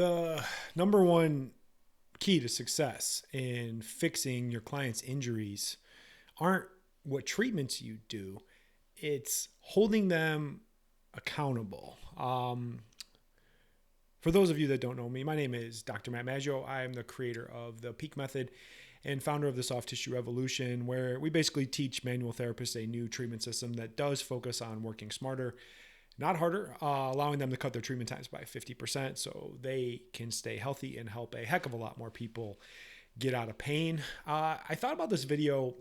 The number one key to success in fixing your client's injuries aren't what treatments you do. It's holding them accountable. For those of you that don't know me, my name is Dr. 𝘠𝘂𝘠. I am the creator of the Peak Method and founder of the Soft Tissue Revolution, where we basically teach manual therapists a new treatment system that does focus on working smarter, not harder, allowing them to cut their treatment times by 50% so they can stay healthy and help a heck of a lot more people get out of pain. I thought about this video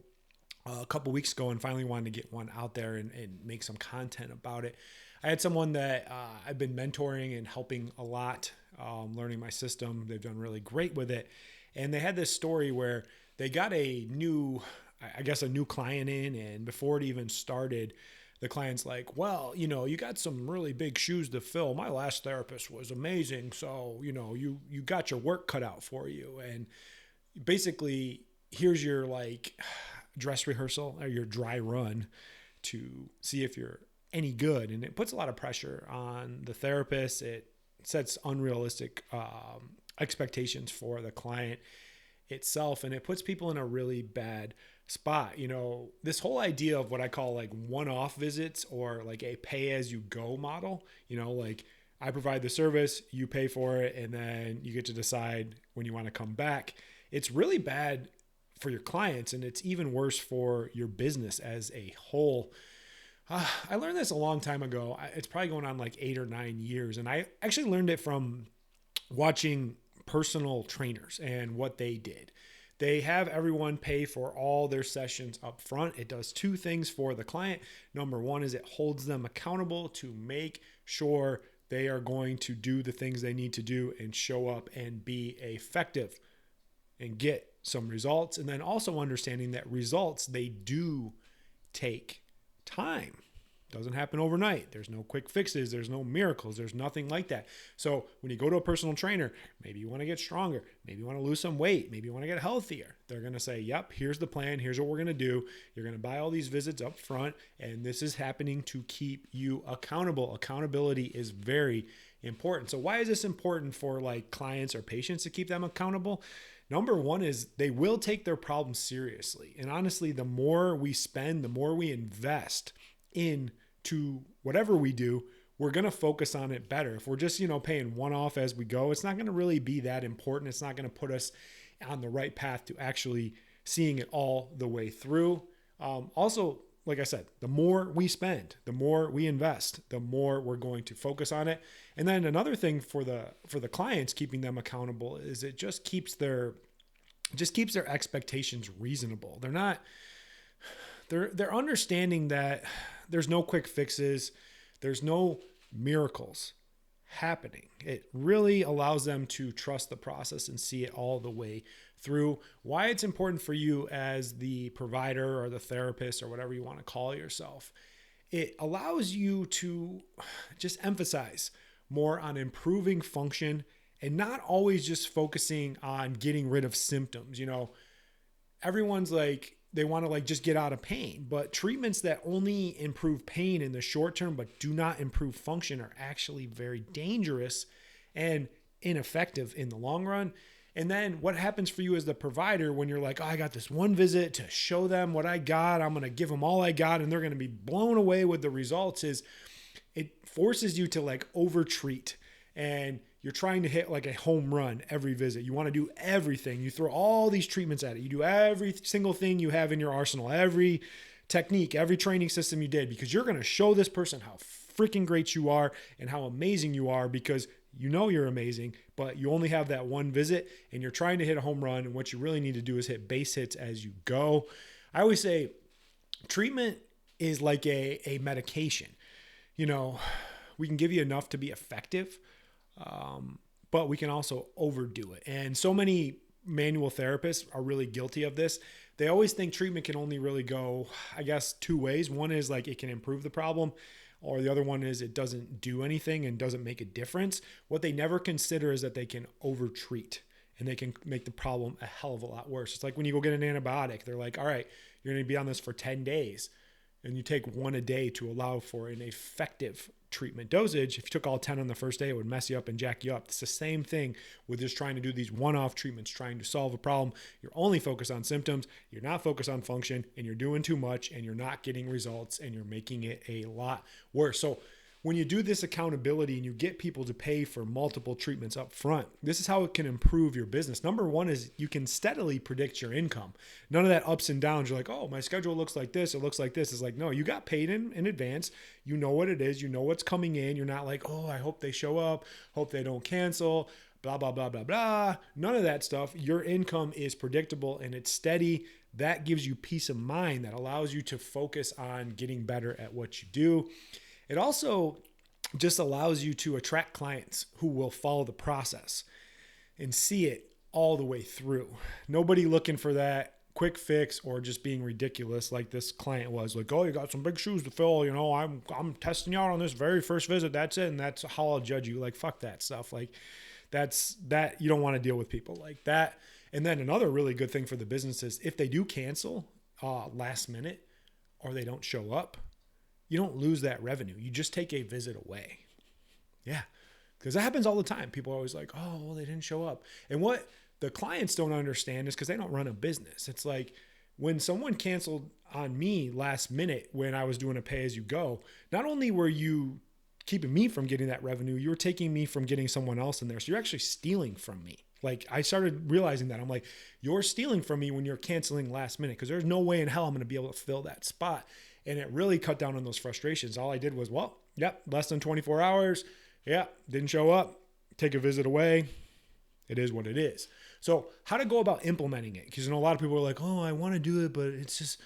a couple weeks ago and finally wanted to get one out there and make some content about it. I had someone that I've been mentoring and helping a lot, learning my system. They've done really great with it. And they had this story where they got a new client in, and before it even started, the client's like, well, you got some really big shoes to fill. My last therapist was amazing. So, you got your work cut out for you. And basically, here's your dress rehearsal or your dry run to see if you're any good. And it puts a lot of pressure on the therapist. It sets unrealistic expectations for the client itself, and it puts people in a really bad spot. This whole idea of what I call one-off visits, or a pay-as-you-go model. I provide the service, you pay for it, and then you get to decide when you want to come back. It's really bad for your clients, and it's even worse for your business as a whole. I learned this a long time ago. It's probably going on 8 or 9 years. And I actually learned it from watching personal trainers and what they did. They have everyone pay for all their sessions up front. It does two things for the client. Number one is it holds them accountable to make sure they are going to do the things they need to do and show up and be effective and get some results. And then also understanding that results, they do take time. Doesn't happen overnight. There's no quick fixes. There's no miracles. There's nothing like that. So when you go to a personal trainer, maybe you want to get stronger. Maybe you want to lose some weight. Maybe you want to get healthier. They're going to say, yep, here's the plan. Here's what we're going to do. You're going to buy all these visits up front. And this is happening to keep you accountable. Accountability is very important. So why is this important for clients or patients to keep them accountable? Number one is they will take their problems seriously. And honestly, the more we spend, the more we invest into whatever we do, we're going to focus on it better. If we're just, paying one off as we go, it's not going to really be that important. It's not going to put us on the right path to actually seeing it all the way through. Also, like I said, the more we spend, the more we invest, the more we're going to focus on it. And then another thing for the clients, keeping them accountable, is it just keeps their expectations reasonable. They're understanding that there's no quick fixes. There's no miracles happening. It really allows them to trust the process and see it all the way through. Why it's important for you as the provider or the therapist or whatever you want to call yourself. It allows you to just emphasize more on improving function and not always just focusing on getting rid of symptoms. Everyone's they want to just get out of pain, but treatments that only improve pain in the short term but do not improve function are actually very dangerous and ineffective in the long run. And then what happens for you as the provider when you're I got this one visit to show them what I got, I'm going to give them all I got, and they're going to be blown away with the results, is it forces you to over-treat, and you're trying to hit a home run every visit. You want to do everything. You throw all these treatments at it. You do every single thing you have in your arsenal, every technique, every training system you did, because you're going to show this person how freaking great you are and how amazing you are, because you're amazing, but you only have that one visit and you're trying to hit a home run. And what you really need to do is hit base hits as you go. I always say treatment is like a medication. We can give you enough to be effective, but we can also overdo it. And so many manual therapists are really guilty of this. They always think treatment can only really go, two ways. One is it can improve the problem, or the other one is it doesn't do anything and doesn't make a difference. What they never consider is that they can overtreat and they can make the problem a hell of a lot worse. It's like when you go get an antibiotic, they're like, all right, you're going to be on this for 10 days. and you take one a day to allow for an effective treatment dosage, if you took all 10 on the first day, it would mess you up and jack you up. It's the same thing with just trying to do these one-off treatments, trying to solve a problem. You're only focused on symptoms, you're not focused on function, and you're doing too much, and you're not getting results, and you're making it a lot worse. So when you do this accountability and you get people to pay for multiple treatments up front, this is how it can improve your business. Number one is you can steadily predict your income. None of that ups and downs. You're like, oh, my schedule looks like this. It looks like this. It's like, no, you got paid in advance. You know what it is. You know what's coming in. You're not like, oh, I hope they show up. Hope they don't cancel. Blah, blah, blah, blah, blah. None of that stuff. Your income is predictable and it's steady. That gives you peace of mind that allows you to focus on getting better at what you do. It also just allows you to attract clients who will follow the process and see it all the way through. Nobody looking for that quick fix or just being ridiculous like this client was. Like, oh, you got some big shoes to fill. You know, I'm testing you out on this very first visit. That's it. And that's how I'll judge you. Like, fuck that stuff. Like, that's that. You don't want to deal with people like that. And then another really good thing for the business is if they do cancel last minute or they don't show up, you don't lose that revenue. You just take a visit away. Yeah. Because that happens all the time. People are always like, oh, well, they didn't show up. And what the clients don't understand is because they don't run a business. It's like when someone canceled on me last minute when I was doing a pay-as-you-go, not only were you keeping me from getting that revenue, you were taking me from getting someone else in there. So you're actually stealing from me. Like I started realizing that. I'm like, you're stealing from me when you're canceling last minute because there's no way in hell I'm going to be able to fill that spot. And it really cut down on those frustrations. All I did was, well, yep, less than 24 hours. Yeah, didn't show up. Take a visit away. It is what it is. So how to go about implementing it? Because you know, a lot of people are like, oh, I want to do it, but it's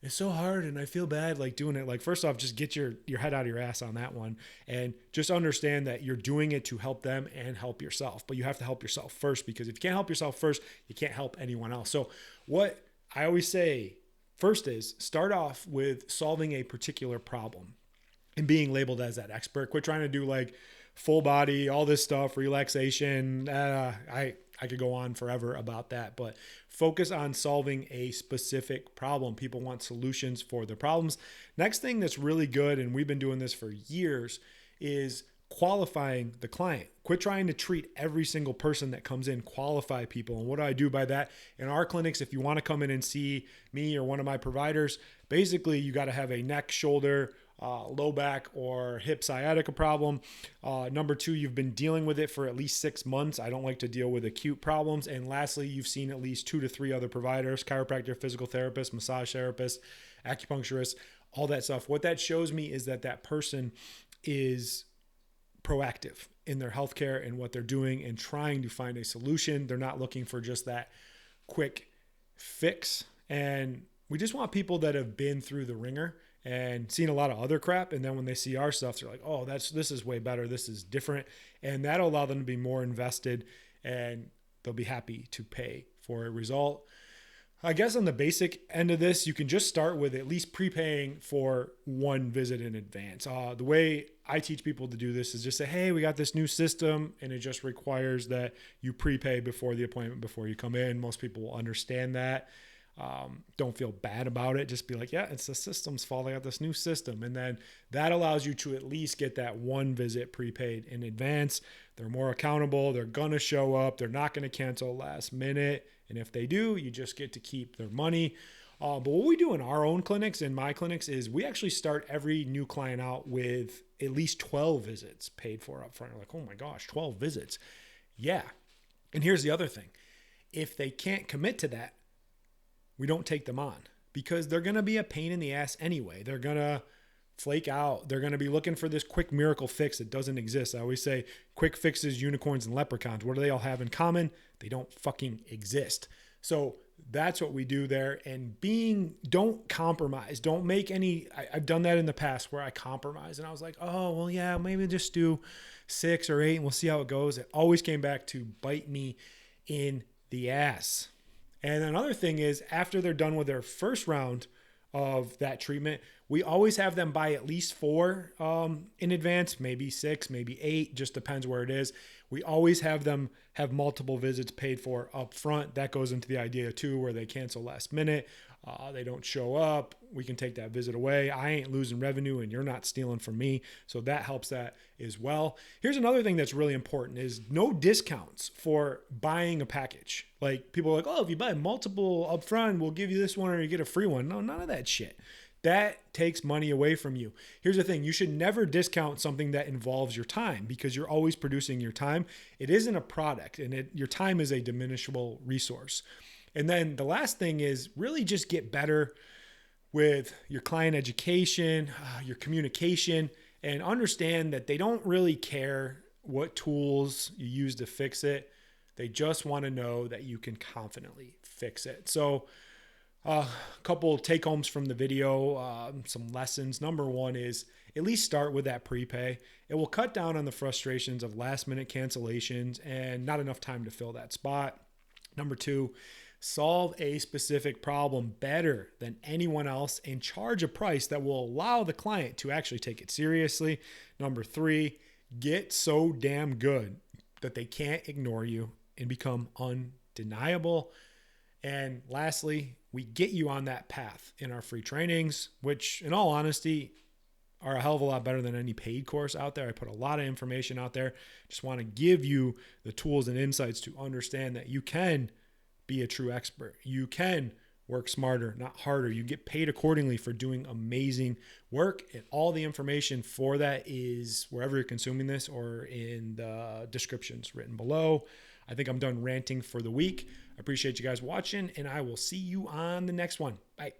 so hard and I feel bad like doing it. Like first off, just get your head out of your ass on that one and just understand that you're doing it to help them and help yourself. But you have to help yourself first because if you can't help yourself first, you can't help anyone else. So what I always say, first is start off with solving a particular problem and being labeled as that expert. Quit trying to do like full body, all this stuff, relaxation. I could go on forever about that, but focus on solving a specific problem. People want solutions for their problems. Next thing that's really good, and we've been doing this for years, is qualifying the client. Quit trying to treat every single person that comes in, qualify people. And what do I do by that? In our clinics, if you want to come in and see me or one of my providers, basically you got to have a neck, shoulder, low back or hip sciatica problem. Number two, you've been dealing with it for at least 6 months. I don't like to deal with acute problems. And lastly, you've seen at least 2 to 3 other providers, chiropractor, physical therapist, massage therapist, acupuncturist, all that stuff. What that shows me is that that person is proactive in their healthcare and what they're doing and trying to find a solution. They're not looking for just that quick fix. And we just want people that have been through the ringer and seen a lot of other crap. And then when they see our stuff, they're like, oh, this is way better. This is different. And that'll allow them to be more invested and they'll be happy to pay for a result. I guess on the basic end of this, you can just start with at least prepaying for one visit in advance. The way I teach people to do this is just say, hey, we got this new system and it just requires that you prepay before the appointment, before you come in. Most people will understand that. Don't feel bad about it. Just be like, yeah, it's the system's fault. I got this new system. And then that allows you to at least get that one visit prepaid in advance. They're more accountable. They're going to show up. They're not going to cancel last minute. And if they do, you just get to keep their money. But what we do in our own clinics, in my clinics, is we actually start every new client out with at least 12 visits paid for up front. You're like, oh my gosh, 12 visits. Yeah. And here's the other thing. If they can't commit to that, we don't take them on because they're going to be a pain in the ass anyway. They're going to flake out. They're going to be looking for this quick miracle fix that doesn't exist. I always say quick fixes, unicorns, and leprechauns. What do they all have in common? They don't fucking exist. So that's what we do there. And don't compromise. Don't make any, I've done that in the past where I compromise and I was like, oh, well, yeah, maybe just do 6 or 8 and we'll see how it goes. It always came back to bite me in the ass. And another thing is after they're done with their first round of that treatment, we always have them buy at least 4 in advance, maybe 6, maybe 8, just depends where it is. We always have them have multiple visits paid for up front. That goes into the idea too, where they cancel last minute. they don't show up, we can take that visit away. I ain't losing revenue and you're not stealing from me. So that helps that as well. Here's another thing that's really important is no discounts for buying a package. Like people are like, oh, if you buy multiple upfront, we'll give you this one or you get a free one. No, none of that shit. That takes money away from you. Here's the thing. You should never discount something that involves your time because you're always producing your time. It isn't a product and your time is a diminishable resource. And then the last thing is really just get better with your client education, your communication, and understand that they don't really care what tools you use to fix it. They just want to know that you can confidently fix it. So a couple take homes from the video, some lessons. Number one is at least start with that prepay. It will cut down on the frustrations of last minute cancellations and not enough time to fill that spot. Number two, solve a specific problem better than anyone else and charge a price that will allow the client to actually take it seriously. Number three, get so damn good that they can't ignore you and become undeniable. And lastly, we get you on that path in our free trainings, which in all honesty are a hell of a lot better than any paid course out there. I put a lot of information out there. Just want to give you the tools and insights to understand that you can be a true expert. You can work smarter, not harder. You get paid accordingly for doing amazing work. And all the information for that is wherever you're consuming this or in the descriptions written below. I think I'm done ranting for the week. I appreciate you guys watching, and I will see you on the next one. Bye.